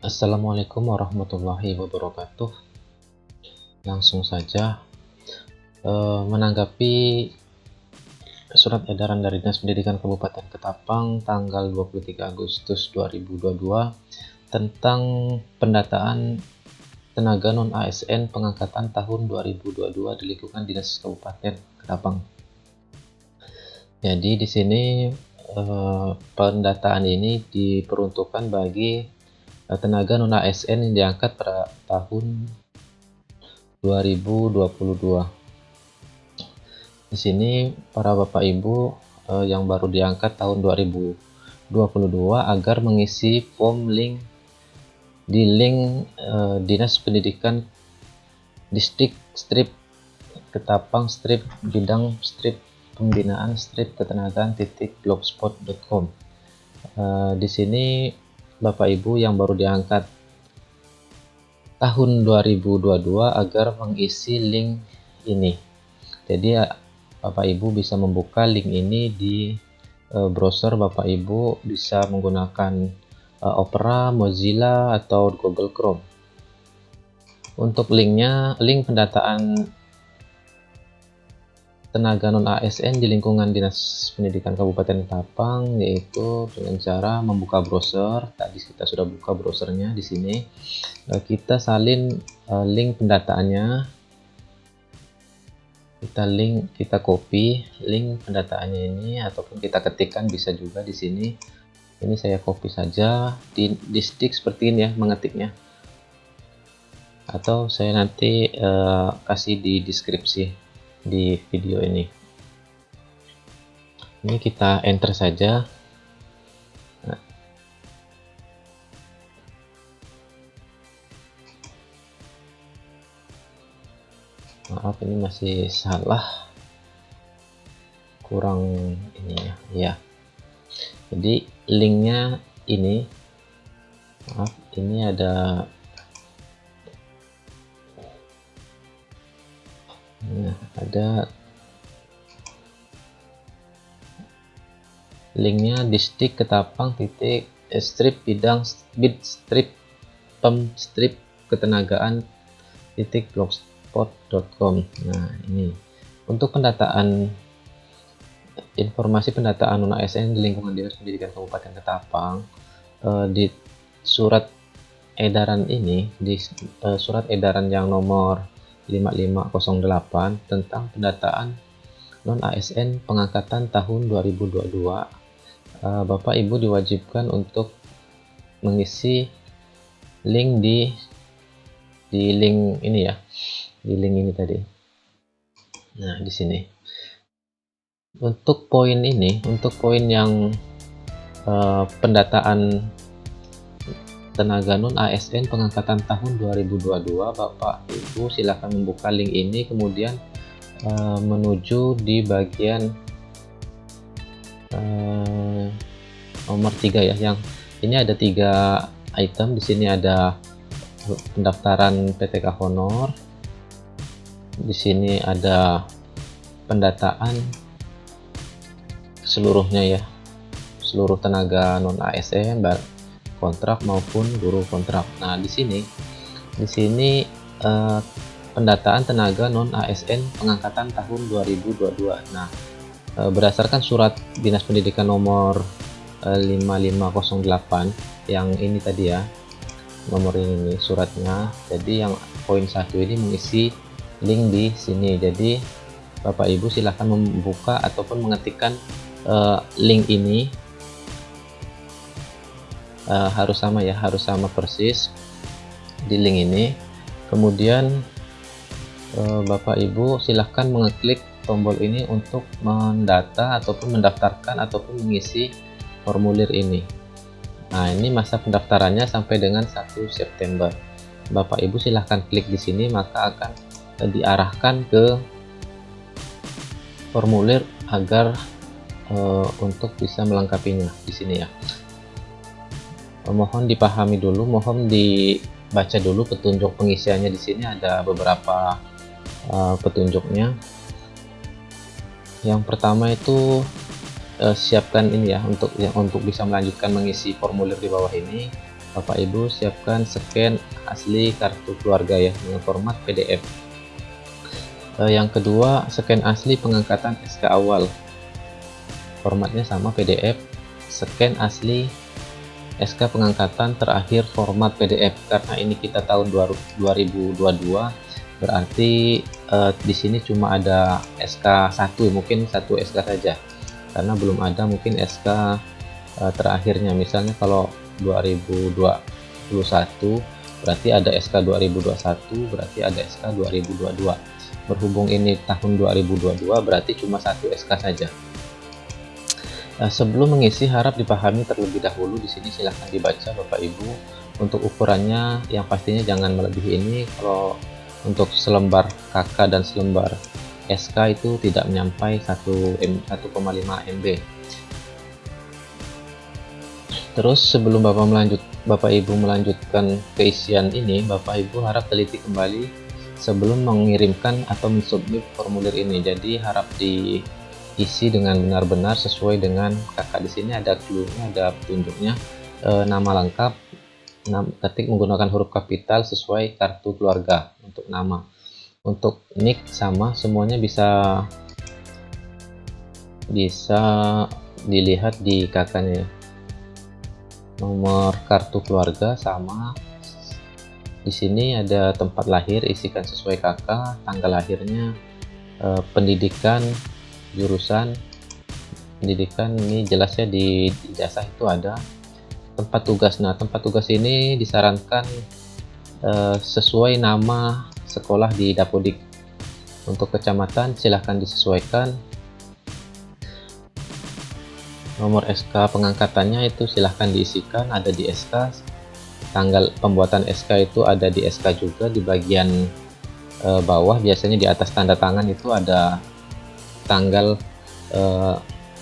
Assalamualaikum warahmatullahi wabarakatuh. Langsung saja menanggapi surat edaran dari Dinas Pendidikan Kabupaten Ketapang tanggal 23 Agustus 2022 tentang pendataan tenaga non ASN pengangkatan tahun 2022 di lingkungan Dinas Kabupaten Ketapang. Jadi di sini pendataan ini diperuntukkan bagi tenaga non ASN yang diangkat pada tahun 2022. Di sini para Bapak Ibu yang baru diangkat tahun 2022 agar mengisi form link di link Dinas Pendidikan Distrik strip Ketapang strip bidang strip pembinaan strip ketenagaan.blogspot.com. Di sini Bapak Ibu yang baru diangkat tahun 2022 agar mengisi link ini. Jadi Bapak Ibu bisa membuka link ini di browser Bapak Ibu, bisa menggunakan Opera, Mozilla, atau Google Chrome. Untuk linknya, link pendataan tenaga non ASN di lingkungan Dinas Pendidikan Kabupaten Ketapang, yaitu dengan cara membuka browser. Tadi kita sudah buka browsernya. Di sini kita salin link pendataannya, kita copy link pendataannya ini, ataupun kita ketikkan bisa juga di sini. Ini saya copy saja di stick seperti ini ya, mengetiknya, atau saya nanti kasih di deskripsi di video ini. Ini kita enter saja. Maaf, ini masih salah, kurang ini ya. Jadi linknya ini, maaf, ini ada linknya distrik Ketapang titik strip bidang bid strip pem strip ketenagaan titik blogspot.com. Nah, ini untuk pendataan, informasi pendataan non ASN di lingkungan Dinas Pendidikan Kabupaten Ketapang. Di surat edaran ini, di surat edaran yang nomor 5508 tentang pendataan non ASN pengangkatan tahun 2022, Bapak Ibu diwajibkan untuk mengisi link di link ini ya, di link ini tadi. Nah, di sini untuk poin ini, untuk poin yang pendataan tenaga non ASN pengangkatan tahun 2022, Bapak Ibu silakan membuka link ini, kemudian menuju di bagian nomor 3 ya, yang ini ada 3 item. Di sini ada pendaftaran PTK honor, di sini ada pendataan seluruhnya ya, seluruh tenaga non ASN kontrak maupun guru kontrak. Nah, di sini pendataan tenaga non ASN pengangkatan tahun 2022. Nah, berdasarkan surat Dinas Pendidikan nomor 5508 yang ini tadi ya, nomor ini suratnya. Jadi yang poin 1 ini mengisi link di sini. Jadi Bapak Ibu silahkan membuka ataupun mengetikkan link ini. Harus sama ya, harus sama persis di link ini. Kemudian Bapak Ibu silahkan mengeklik tombol ini untuk mendata ataupun mendaftarkan ataupun mengisi formulir ini. Nah, ini masa pendaftarannya sampai dengan 1 September. Bapak Ibu silahkan klik di sini, maka akan diarahkan ke formulir agar untuk bisa melengkapinya di sini ya. Mohon dipahami dulu, mohon dibaca dulu petunjuk pengisiannya. Di sini ada beberapa petunjuknya. Yang pertama itu siapkan ini ya, untuk bisa melanjutkan mengisi formulir di bawah ini. Bapak Ibu siapkan scan asli kartu keluarga ya dengan format PDF. Yang kedua, scan asli pengangkatan SK awal, formatnya sama PDF. Scan asli SK pengangkatan terakhir format PDF, karena ini kita tahun 2022, berarti di sini cuma ada SK 1, mungkin satu SK saja, karena belum ada mungkin SK terakhirnya. Misalnya kalau 2021 berarti ada SK 2021, berarti ada SK 2022. Berhubung ini tahun 2022, berarti cuma satu SK saja. Sebelum mengisi, harap dipahami terlebih dahulu. Di sini silahkan dibaca Bapak Ibu. Untuk ukurannya yang pastinya jangan melebihi ini. Kalau untuk selembar KK dan selembar SK itu tidak menyampai 1,5 MB. Terus sebelum Bapak Ibu melanjutkan keisian ini, Bapak Ibu harap teliti kembali sebelum mengirimkan atau mensubmit formulir ini. Jadi harap diisi dengan benar-benar sesuai dengan kakak. Di sini ada clue-nya, ada petunjuknya. Nama lengkap, ketik menggunakan huruf kapital sesuai kartu keluarga untuk nama. Untuk nick sama, semuanya bisa dilihat di kakaknya ya. Nomor kartu keluarga sama. Di sini ada tempat lahir, isikan sesuai kakak, tanggal lahirnya, pendidikan, jurusan pendidikan ini jelasnya di ijazah itu ada. Tempat tugas, nah tempat tugas ini disarankan sesuai nama sekolah di Dapodik. Untuk kecamatan silahkan disesuaikan. Nomor SK pengangkatannya itu silahkan diisikan, ada di SK. Tanggal pembuatan SK itu ada di SK juga, di bagian bawah biasanya di atas tanda tangan itu ada tanggal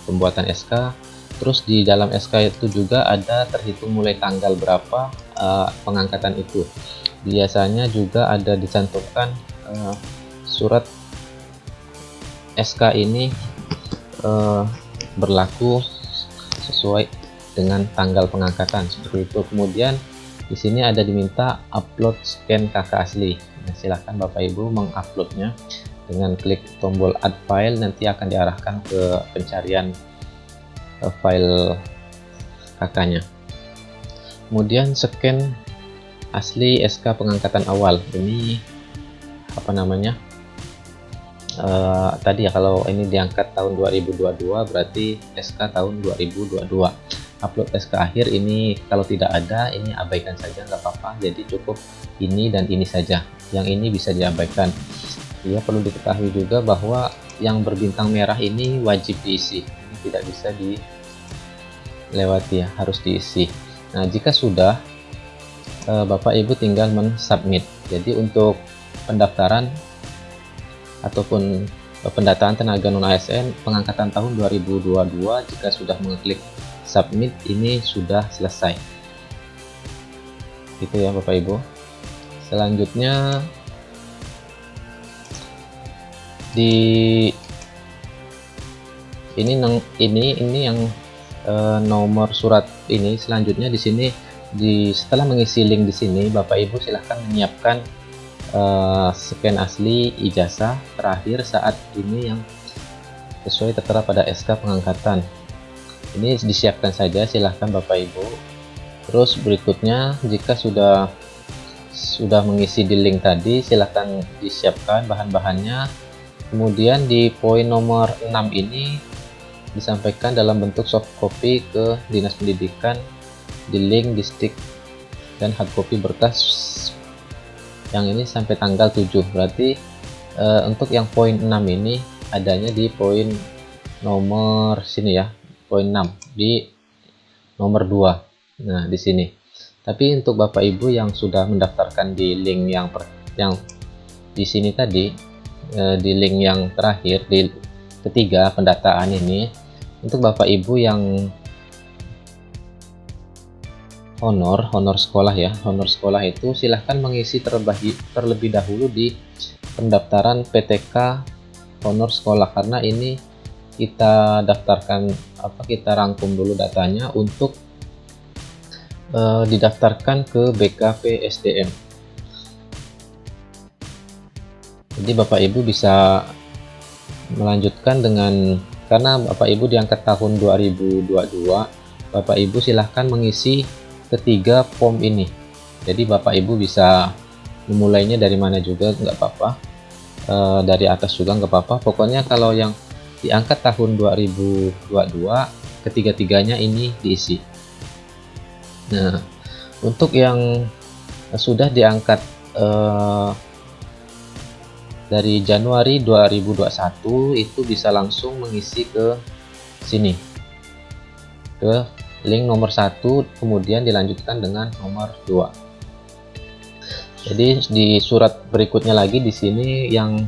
pembuatan SK. Terus di dalam SK itu juga ada terhitung mulai tanggal berapa pengangkatan itu. Biasanya juga ada dicantumkan surat SK ini berlaku sesuai dengan tanggal pengangkatan, seperti itu. Kemudian di sini ada diminta upload scan KK asli. Nah, silahkan Bapak Ibu menguploadnya dengan klik tombol add file, nanti akan diarahkan ke pencarian file kakaknya. Kemudian scan asli SK pengangkatan awal. Ini apa namanya, tadi ya, kalau ini diangkat tahun 2022 berarti SK tahun 2022. Upload SK akhir ini kalau tidak ada, ini abaikan saja, nggak apa-apa. Jadi cukup ini dan ini saja, yang ini bisa diabaikan. Ya, perlu diketahui juga bahwa yang berbintang merah ini wajib diisi, ini tidak bisa dilewati ya, harus diisi. Nah, jika sudah, Bapak Ibu tinggal mensubmit. Jadi untuk pendaftaran ataupun pendataan tenaga non ASN pengangkatan tahun 2022, jika sudah mengklik submit, ini sudah selesai. Gitu ya Bapak Ibu. Selanjutnya ini yang nomor surat ini. Selanjutnya di sini setelah mengisi link di sini, Bapak Ibu silahkan menyiapkan scan asli ijazah terakhir saat ini yang sesuai tertera pada SK pengangkatan. Ini disiapkan saja, silahkan Bapak Ibu. Terus berikutnya, jika sudah mengisi di link tadi, silahkan disiapkan bahan-bahannya. Kemudian di poin nomor 6 ini disampaikan dalam bentuk soft copy ke Dinas Pendidikan, di link, di stick, dan hard copy berkas yang ini sampai tanggal 7. Berarti untuk yang poin 6 ini adanya di poin nomor sini ya, poin 6 di nomor 2. Nah, di sini. Tapi untuk Bapak Ibu yang sudah mendaftarkan di link yang di sini tadi, di link yang terakhir, di ketiga pendataan ini, untuk Bapak Ibu yang honor sekolah ya, honor sekolah itu silahkan mengisi terlebih dahulu di pendaftaran PTK honor sekolah, karena ini kita daftarkan kita rangkum dulu datanya untuk didaftarkan ke BKP SDM. Jadi Bapak Ibu bisa melanjutkan dengan, karena Bapak Ibu diangkat tahun 2022, Bapak Ibu silahkan mengisi ketiga form ini. Jadi Bapak Ibu bisa memulainya dari mana juga nggak apa-apa, dari atas juga nggak apa-apa. Pokoknya kalau yang diangkat tahun 2022, ketiga-tiganya ini diisi. Nah, untuk yang sudah diangkat dari Januari 2021 itu bisa langsung mengisi ke sini, ke link nomor 1, kemudian dilanjutkan dengan nomor 2. Jadi di surat berikutnya lagi di sini yang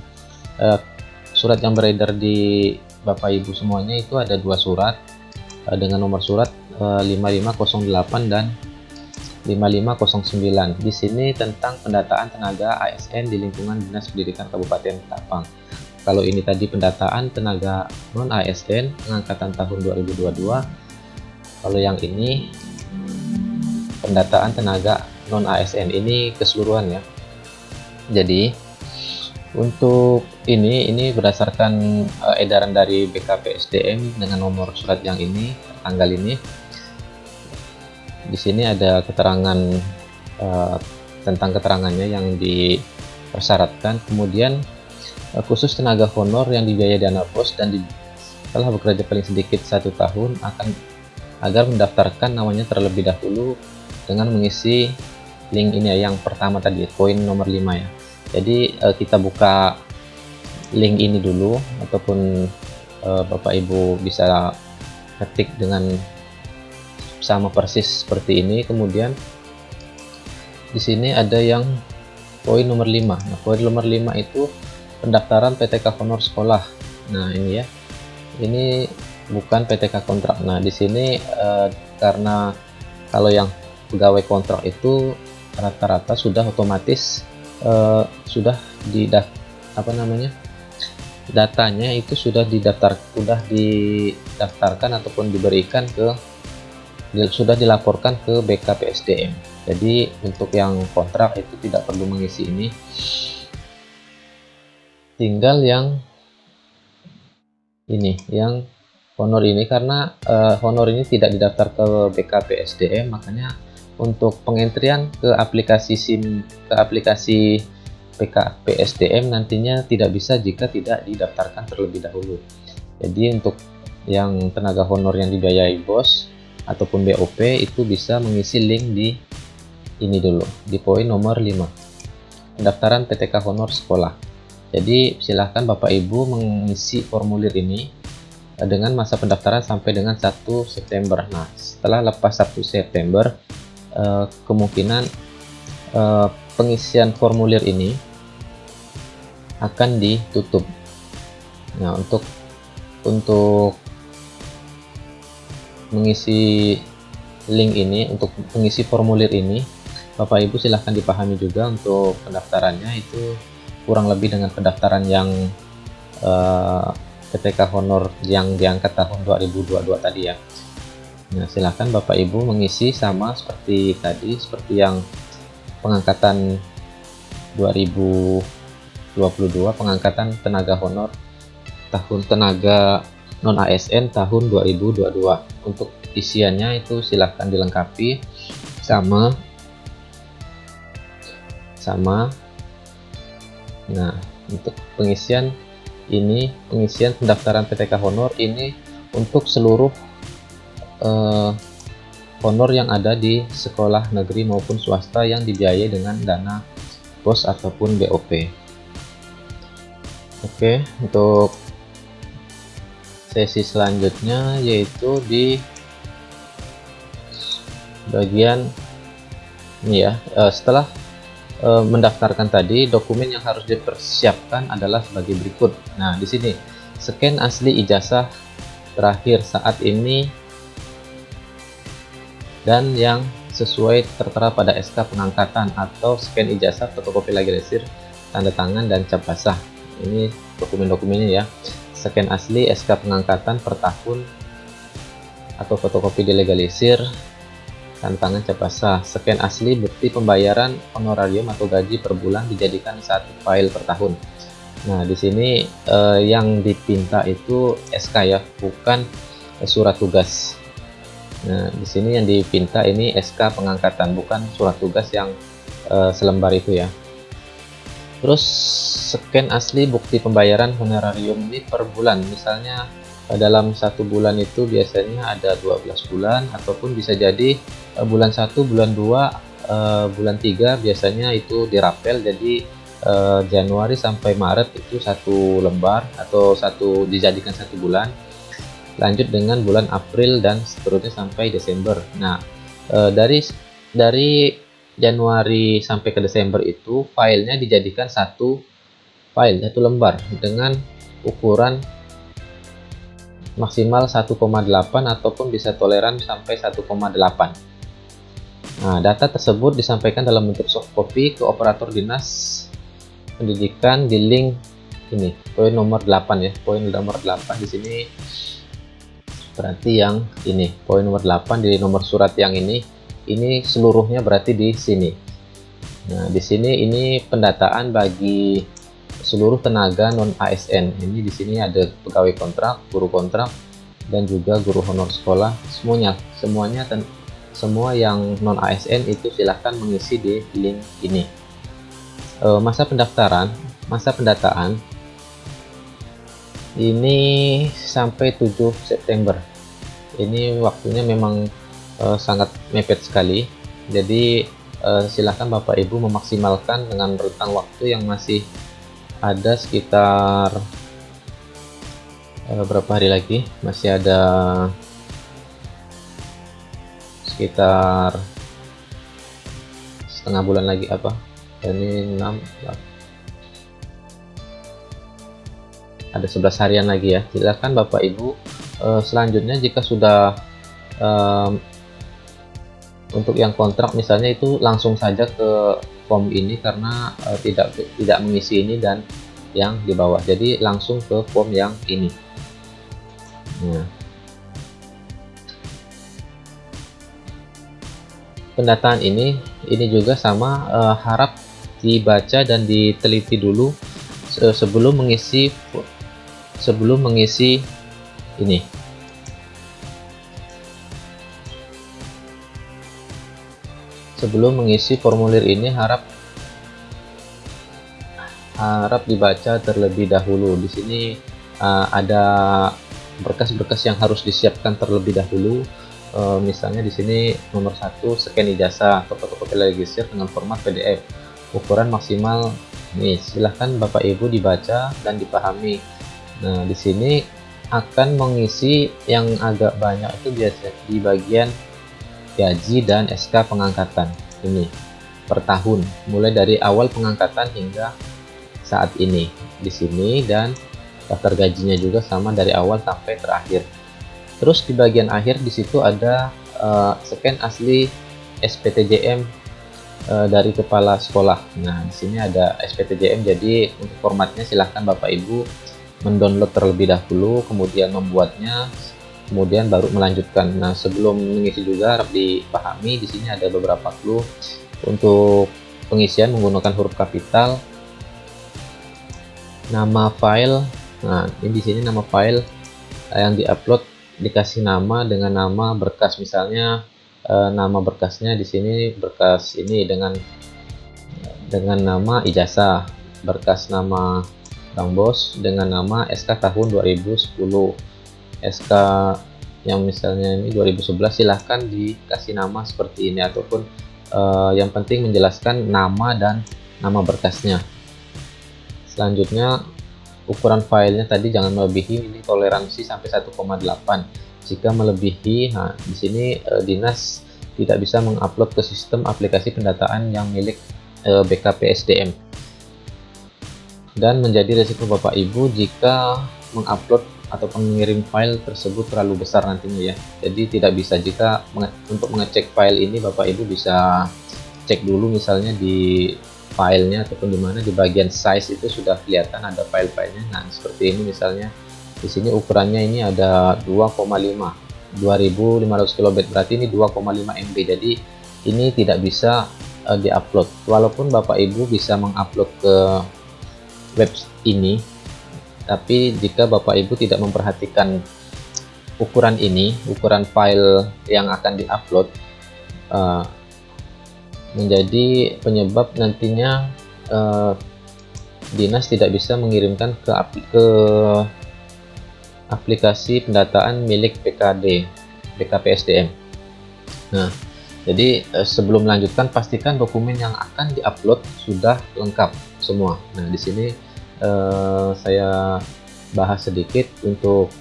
surat yang beredar di Bapak Ibu semuanya itu ada 2 surat dengan nomor surat 5508 dan 5509. Di sini tentang pendataan tenaga ASN di lingkungan Dinas Pendidikan Kabupaten Ketapang. Kalau ini tadi pendataan tenaga non ASN pengangkatan tahun 2022. Kalau yang ini pendataan tenaga non ASN, ini keseluruhan ya. Jadi untuk ini berdasarkan edaran dari BKP SDM dengan nomor surat yang ini, tanggal ini. Di sini ada keterangan tentang keterangannya yang dipersyaratkan. Kemudian khusus tenaga honor yang dibiayai dana BOS dan telah bekerja paling sedikit 1 tahun agar mendaftarkan namanya terlebih dahulu dengan mengisi link ini ya, yang pertama tadi, poin nomor 5 ya. Jadi kita buka link ini dulu, ataupun Bapak Ibu bisa ketik dengan sama persis seperti ini. Kemudian di sini ada yang poin nomor 5. Nah, poin nomor 5 itu pendaftaran PTK honor sekolah. Nah, ini ya. Ini bukan PTK kontrak. Nah, di sini karena kalau yang pegawai kontrak itu rata-rata sudah otomatis sudah datanya itu sudah didaftarkan ataupun diberikan sudah dilaporkan ke BKP SDM. Jadi untuk yang kontrak itu tidak perlu mengisi ini. Tinggal yang ini, yang honor ini, karena honor ini tidak didaftar ke BKP SDM, makanya untuk pengentrian ke aplikasi BKP SDM nantinya tidak bisa jika tidak didaftarkan terlebih dahulu. Jadi untuk yang tenaga honor yang dibiayai BOS ataupun BOP itu bisa mengisi link di ini dulu, di poin nomor 5, pendaftaran PTK honor sekolah. Jadi silahkan Bapak Ibu mengisi formulir ini dengan masa pendaftaran sampai dengan 1 September. Nah, setelah lepas 1 September kemungkinan pengisian formulir ini akan ditutup. Nah, untuk mengisi link ini, untuk mengisi formulir ini, Bapak Ibu silahkan dipahami juga untuk pendaftarannya itu kurang lebih dengan pendaftaran yang PTK honor yang diangkat tahun 2022 tadi ya. Nah, silahkan Bapak Ibu mengisi sama seperti tadi, seperti yang pengangkatan 2022, pengangkatan tenaga honor tahun tenaga non ASN tahun 2022. Untuk isiannya itu silahkan dilengkapi sama. Nah, untuk pengisian ini, pengisian pendaftaran PTK honor ini untuk seluruh honor yang ada di sekolah negeri maupun swasta yang dibiayai dengan dana BOS ataupun BOP. Oke, untuk sesi selanjutnya yaitu di bagian ini ya. Setelah mendaftarkan tadi, dokumen yang harus dipersiapkan adalah sebagai berikut. Nah, di sini scan asli ijazah terakhir saat ini dan yang sesuai tertera pada SK pengangkatan, atau scan ijazah, fotokopi legalisir, tanda tangan dan cap basah. Ini dokumen-dokumennya ya. Scan asli SK pengangkatan per tahun atau fotokopi dilegalisir, tanda tangan cepat sah. Scan asli bukti pembayaran honorarium atau gaji per bulan dijadikan satu file per tahun. Nah, di sini yang dipinta itu SK ya, bukan surat tugas. Nah, di sini yang dipinta ini SK pengangkatan, bukan surat tugas yang selembar itu ya. Terus scan asli bukti pembayaran honorarium ini per bulan, misalnya dalam satu bulan itu biasanya ada 12 bulan, ataupun bisa jadi bulan 1, bulan 2, bulan 3 biasanya itu dirapel, jadi Januari sampai Maret itu satu lembar atau dijadikan satu bulan, lanjut dengan bulan April dan seterusnya sampai Desember. Nah, dari Januari sampai ke Desember itu filenya dijadikan satu lembar dengan ukuran maksimal 1,8 ataupun bisa toleran sampai 1,8. Nah, data tersebut disampaikan dalam bentuk soft copy ke operator dinas pendidikan di link ini, poin nomor 8 ya. Poin nomor 8 di sini berarti yang ini, poin nomor 8 di nomor surat yang ini seluruhnya berarti di sini. Nah, di sini ini pendataan bagi seluruh tenaga non ASN. Ini di sini ada pegawai kontrak, guru kontrak, dan juga guru honor sekolah. Semua yang non ASN itu silahkan mengisi di link ini. Masa pendataan ini sampai 7 September. Ini waktunya memang sangat mepet sekali, jadi silahkan Bapak Ibu memaksimalkan dengan rentang waktu yang masih ada sekitar berapa hari lagi, masih ada sekitar setengah bulan lagi, ini 6, ada 11 harian lagi ya. Silakan Bapak Ibu selanjutnya jika sudah untuk yang kontrak misalnya itu langsung saja ke form ini, karena tidak mengisi ini dan yang di bawah, jadi langsung ke form yang ini. Nah, pendataan ini juga sama, harap dibaca dan diteliti dulu sebelum mengisi ini. Sebelum mengisi formulir ini harap dibaca terlebih dahulu. Di sini ada berkas-berkas yang harus disiapkan terlebih dahulu. Misalnya di sini nomor 1, scan ijazah atau fotokopi legislatif dengan format PDF ukuran maksimal. Nih, silahkan Bapak Ibu dibaca dan dipahami. Nah, di sini akan mengisi yang agak banyak itu biasa di bagian gaji dan SK pengangkatan ini per tahun, mulai dari awal pengangkatan hingga saat ini di sini, dan daftar gajinya juga sama dari awal sampai terakhir. Terus di bagian akhir di situ ada scan asli SPTJM dari kepala sekolah. Nah, di sini ada SPTJM, jadi untuk formatnya silahkan Bapak Ibu mendownload terlebih dahulu, kemudian membuatnya, kemudian baru melanjutkan. Nah, sebelum mengisi juga harap dipahami di sini ada beberapa clue untuk pengisian menggunakan huruf kapital. Nama file, nah ini di sini nama file yang diupload dikasih nama dengan nama berkas, misalnya nama berkasnya di sini berkas ini dengan nama ijazah, berkas nama Bang Bos dengan nama SK tahun 2010, SK yang misalnya ini 2011, silahkan dikasih nama seperti ini, ataupun yang penting menjelaskan nama dan nama berkasnya. Selanjutnya ukuran filenya tadi jangan melebihi, ini toleransi sampai 1,8. Jika melebihi, nah di sini dinas tidak bisa mengupload ke sistem aplikasi pendataan yang milik BKPSDM, dan menjadi resiko Bapak Ibu jika mengupload atau mengirim file tersebut terlalu besar nantinya ya. Jadi tidak bisa, jika untuk mengecek file ini Bapak Ibu bisa cek dulu misalnya di filenya ataupun di mana di bagian size itu sudah kelihatan ada file-filenya. Nah, seperti ini misalnya di sini ukurannya ini ada 2,5. 2500 kilobit, berarti ini 2,5 MB. Jadi ini tidak bisa diupload. Walaupun Bapak Ibu bisa mengupload ke web ini, tapi jika Bapak Ibu tidak memperhatikan ukuran ini, ukuran file yang akan diupload, menjadi penyebab nantinya dinas tidak bisa mengirimkan ke aplikasi pendataan milik BKPSDM. Nah, jadi sebelum melanjutkan, pastikan dokumen yang akan diupload sudah lengkap semua. Nah, di sini saya bahas sedikit untuk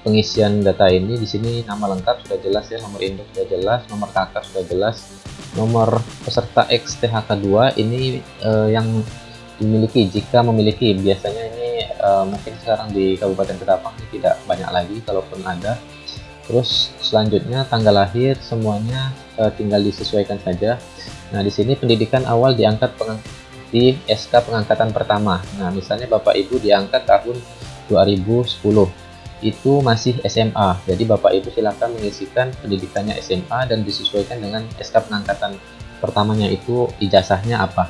pengisian data ini. Di sini nama lengkap sudah jelas ya, nomor induk sudah jelas, nomor KK sudah jelas, nomor peserta XTHK2 ini yang dimiliki, jika memiliki. Biasanya ini mungkin sekarang di Kabupaten Ketapang ini tidak banyak lagi, kalaupun ada. Terus selanjutnya tanggal lahir semuanya tinggal disesuaikan saja. Nah, di sini pendidikan awal diangkat di SK pengangkatan pertama. Nah, misalnya Bapak Ibu diangkat tahun 2010, itu masih SMA. Jadi Bapak Ibu silakan mengisikan pendidikannya SMA dan disesuaikan dengan SK pengangkatan pertamanya, itu ijazahnya apa.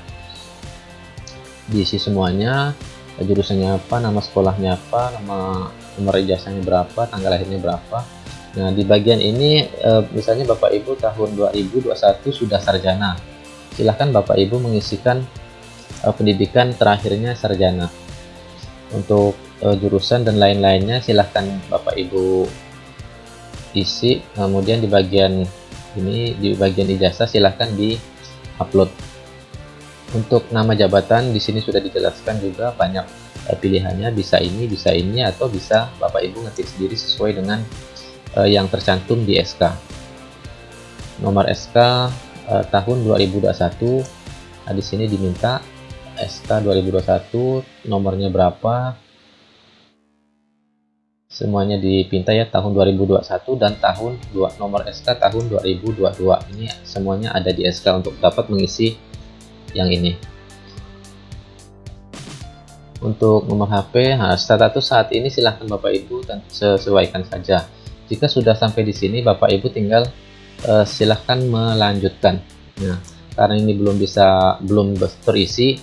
Diisi semuanya, jurusannya apa, nama sekolahnya apa, nomor ijazahnya berapa, tanggal lahirnya berapa. Nah, di bagian ini misalnya Bapak Ibu tahun 2021 sudah sarjana, silahkan Bapak Ibu mengisikan pendidikan terakhirnya sarjana. Untuk jurusan dan lain-lainnya silahkan Bapak Ibu isi. Kemudian di bagian ini, di bagian ijazah, silahkan di upload. Untuk nama jabatan di sini sudah dijelaskan juga, banyak pilihannya, bisa ini, atau bisa Bapak Ibu ngetik sendiri sesuai dengan yang tercantum di SK. Nomor SK tahun 2021, nah, di sini diminta SK 2021 nomornya berapa, semuanya dipinta ya, tahun 2021 dan nomor SK tahun 2022. Ini semuanya ada di SK untuk dapat mengisi yang ini. Untuk nomor HP, nah, status saat ini silahkan Bapak Ibu dan sesuaikan saja. Jika sudah sampai di sini, Bapak Ibu tinggal silahkan melanjutkan. Nah, karena ini belum terisi,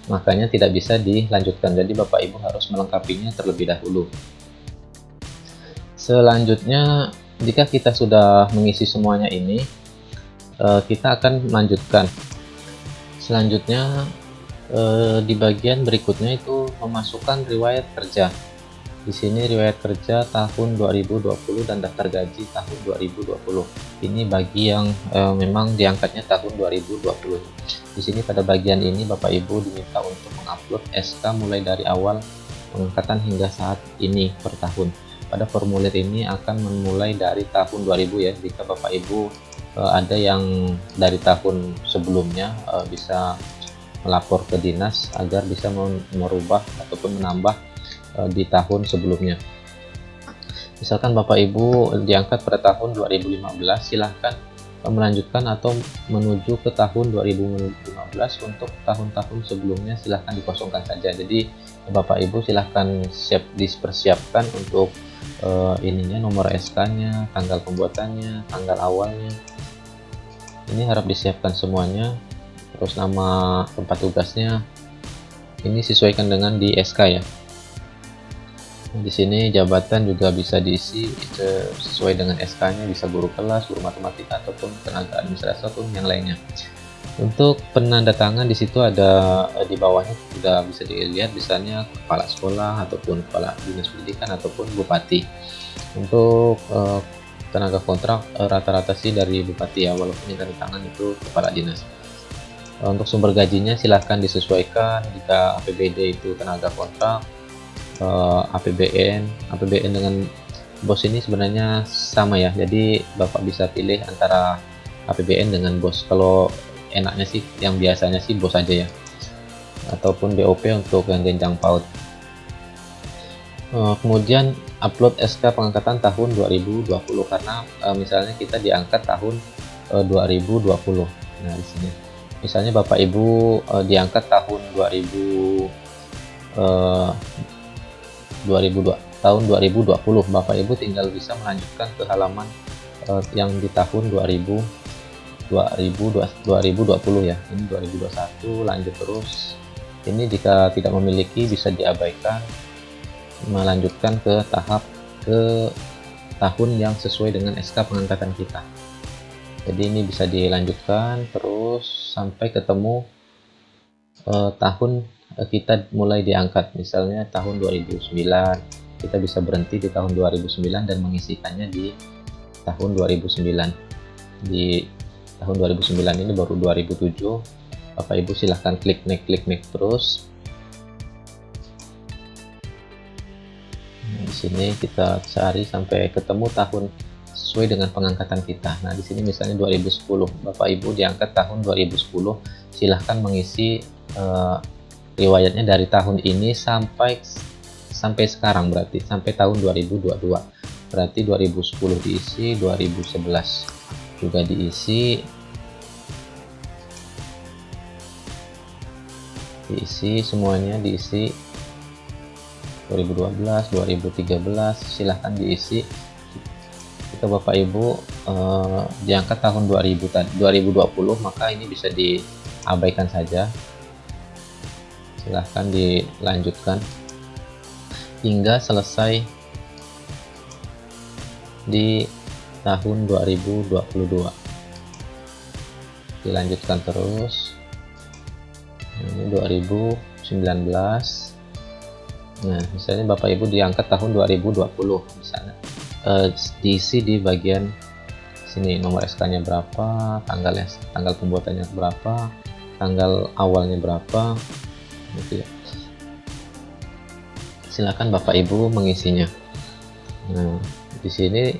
makanya tidak bisa dilanjutkan. Jadi Bapak Ibu harus melengkapinya terlebih dahulu. Selanjutnya, jika kita sudah mengisi semuanya ini, kita akan melanjutkan. Selanjutnya di bagian berikutnya itu memasukkan riwayat kerja. Di sini riwayat kerja tahun 2020 dan daftar gaji tahun 2020. Ini bagi yang memang diangkatnya tahun 2020. Di sini pada bagian ini Bapak Ibu diminta untuk mengupload SK mulai dari awal pengangkatan hingga saat ini per tahun. Pada formulir ini akan memulai dari tahun 2000 ya. Jika Bapak Ibu ada yang dari tahun sebelumnya, bisa melapor ke dinas agar bisa merubah ataupun menambah di tahun sebelumnya. Misalkan Bapak Ibu diangkat pada tahun 2015, silahkan melanjutkan atau menuju ke tahun 2015. Untuk tahun-tahun sebelumnya silahkan dikosongkan saja. Jadi Bapak Ibu silahkan dipersiapkan untuk ininya, nomor SK-nya, tanggal pembuatannya, tanggal awalnya. Ini harap disiapkan semuanya. Terus nama tempat tugasnya ini sesuaikan dengan di SK ya. Di sini jabatan juga bisa diisi sesuai dengan SK-nya, bisa guru kelas, guru matematika, ataupun tenaga administrasi ataupun yang lainnya. Untuk penandatangan di situ ada di bawahnya, sudah bisa dilihat misalnya kepala sekolah ataupun kepala dinas pendidikan ataupun bupati. Untuk tenaga kontrak rata-rata sih dari bupati ya, walaupun yang tanda tangan itu kepala dinas. Untuk sumber gajinya silahkan disesuaikan. Jika APBD itu tenaga kontrak, APBN dengan bos ini sebenarnya sama ya, jadi Bapak bisa pilih antara APBN dengan bos. Kalau enaknya sih yang biasanya sih bos aja ya, ataupun BOP untuk yang jenjang PAUD. Kemudian upload SK pengangkatan tahun 2020, karena misalnya kita diangkat tahun 2020. Nah, di sini misalnya Bapak Ibu diangkat tahun 2002, tahun 2020. Bapak Ibu tinggal bisa melanjutkan ke halaman yang di tahun 2020 ya. Ini 2021, lanjut terus. Ini jika tidak memiliki bisa diabaikan, melanjutkan ke tahun yang sesuai dengan SK pengangkatan kita. Jadi ini bisa dilanjutkan terus sampai ketemu tahun kita mulai diangkat. Misalnya tahun 2009, kita bisa berhenti di tahun 2009 dan mengisikannya di tahun 2009. Di tahun 2009 ini baru 2007. Bapak Ibu silahkan klik next terus. Di sini kita cari sampai ketemu tahun sesuai dengan pengangkatan kita. Nah, di sini misalnya 2010. Bapak Ibu diangkat tahun 2010. Silahkan mengisi riwayatnya dari tahun ini sampai sekarang, berarti sampai tahun 2022. Berarti 2010 diisi, 2011 juga diisi semuanya, diisi 2012, 2013 silahkan diisi. Jika Bapak Ibu diangkat tahun 2020, maka ini bisa diabaikan saja. Silahkan dilanjutkan hingga selesai di tahun 2022. Dilanjutkan terus. Ini 2019. Nah, misalnya Bapak Ibu diangkat tahun 2020, misalnya diisi di bagian sini, nomor SK-nya berapa, tanggal pembuatannya berapa, tanggal awalnya berapa, gitu ya. Silakan Bapak Ibu mengisinya. Nah, di sini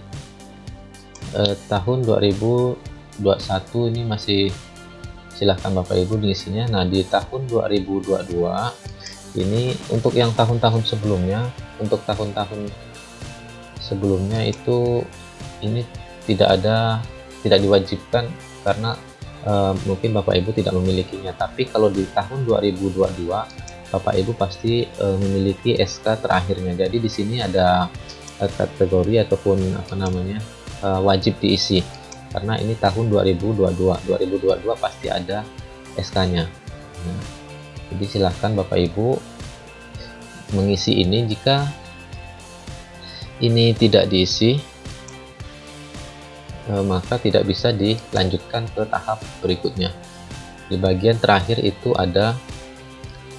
tahun 2021 ini masih silahkan Bapak Ibu mengisinya. Nah, di tahun 2022 ini untuk yang tahun-tahun sebelumnya, itu ini tidak diwajibkan karena mungkin Bapak Ibu tidak memilikinya. Tapi kalau di tahun 2022 Bapak Ibu pasti memiliki SK terakhirnya. Jadi di sini ada kategori ataupun wajib diisi karena ini tahun 2022 pasti ada SK-nya. Nah, jadi silahkan Bapak Ibu mengisi ini. Jika ini tidak diisi, maka tidak bisa dilanjutkan ke tahap berikutnya. Di bagian terakhir itu ada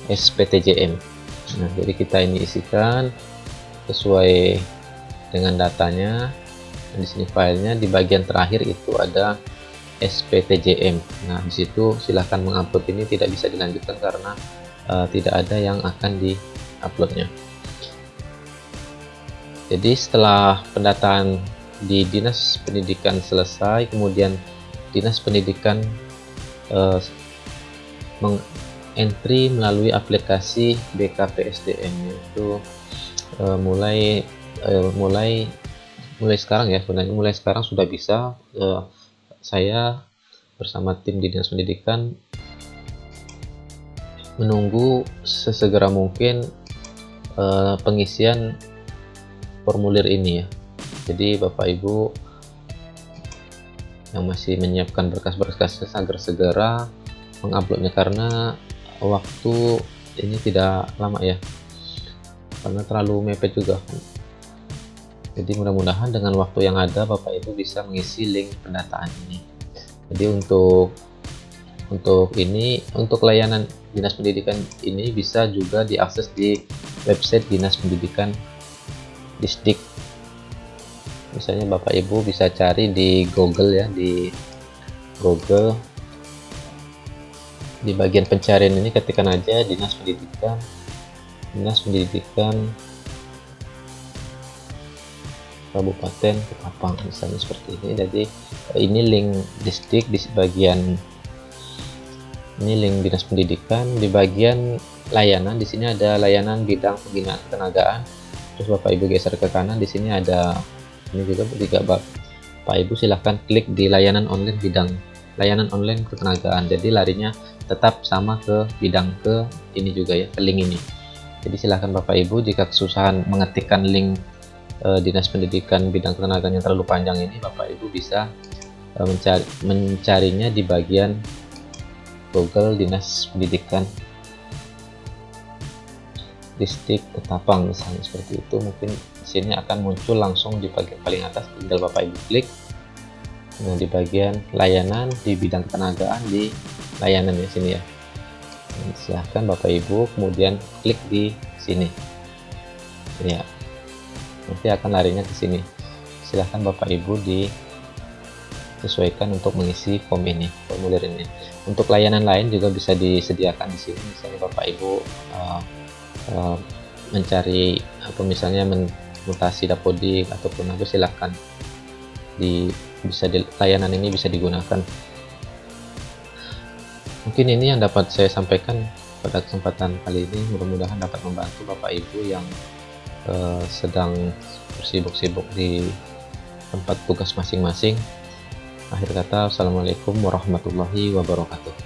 SPTJM. Nah, jadi kita ini isikan sesuai dengan datanya. Di sini filenya, di bagian terakhir itu ada SPTJM. Nah, disitu silahkan mengupload. Ini tidak bisa dilanjutkan karena tidak ada yang akan diuploadnya. Jadi setelah pendataan di Dinas Pendidikan selesai, kemudian Dinas Pendidikan mengentry melalui aplikasi BKPSDM, yaitu mulai sekarang ya, sebenarnya mulai sekarang sudah bisa. Saya bersama tim di Dinas Pendidikan menunggu sesegera mungkin pengisian formulir ini ya. Jadi Bapak Ibu yang masih menyiapkan berkas-berkas agar segera menguploadnya, karena waktu ini tidak lama ya, karena terlalu mepet juga. Jadi mudah-mudahan dengan waktu yang ada Bapak Ibu bisa mengisi link pendataan ini. Jadi untuk layanan Dinas Pendidikan ini bisa juga diakses di website Dinas Pendidikan Disdik. Misalnya Bapak Ibu bisa cari di Google ya, di Google, di bagian pencarian ini ketikkan aja Dinas Pendidikan Kabupaten Ketapang, misalnya seperti ini. Jadi ini link Disdik, di bagian ini link Dinas Pendidikan. Di bagian layanan, di sini ada layanan bidang pembinaan ketenagaan. Terus Bapak Ibu geser ke kanan, di sini ada ini juga Bapak Ibu silahkan klik di layanan online ketenagaan. Jadi larinya tetap sama ke bidang ke ini juga ya, ke link ini. Jadi silahkan Bapak Ibu, jika kesusahan mengetikkan link Dinas Pendidikan bidang ketenagakerjaan yang terlalu panjang ini, Bapak Ibu bisa mencarinya di bagian Google Dinas Pendidikan Distrik Ketapang misalnya, seperti itu. Mungkin di sini akan muncul langsung di bagian paling atas, tinggal Bapak Ibu klik. Nah, di bagian layanan di bidang ketenagaan, di layanan di sini ya. Silahkan Bapak Ibu kemudian klik di sini. Ya. Nanti akan larinya ke sini. Silahkan Bapak Ibu disesuaikan untuk mengisi formulir ini. Untuk layanan lain juga bisa disediakan di sini. Misalnya Bapak Ibu mencari misalnya mutasi dapodik ataupun apa, silahkan layanan ini bisa digunakan. Mungkin ini yang dapat saya sampaikan pada kesempatan kali ini. Mudah-mudahan dapat membantu Bapak Ibu yang sedang bersibuk-sibuk di tempat tugas masing-masing. Akhir kata, assalamualaikum warahmatullahi wabarakatuh.